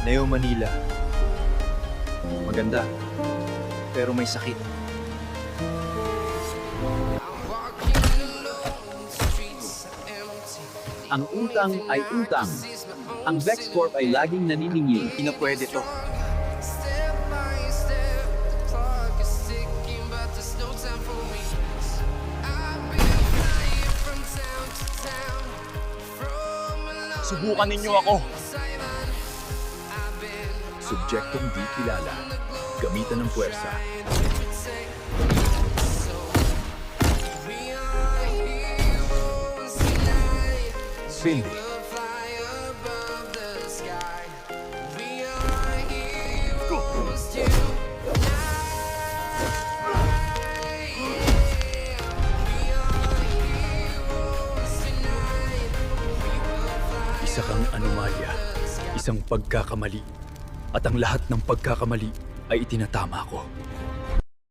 Neo Manila. Maganda. Pero may sakit. Ang utang ay utang. Ang Vexcorp ay laging naniningil. Hindi na pwede to. Subukan ninyo ako. Subjektong di kilala. Gamitan ng puwersa. Cindy. Isa kang anomalya, isang pagkakamali. At ang lahat ng pagkakamali ay itinatama ko.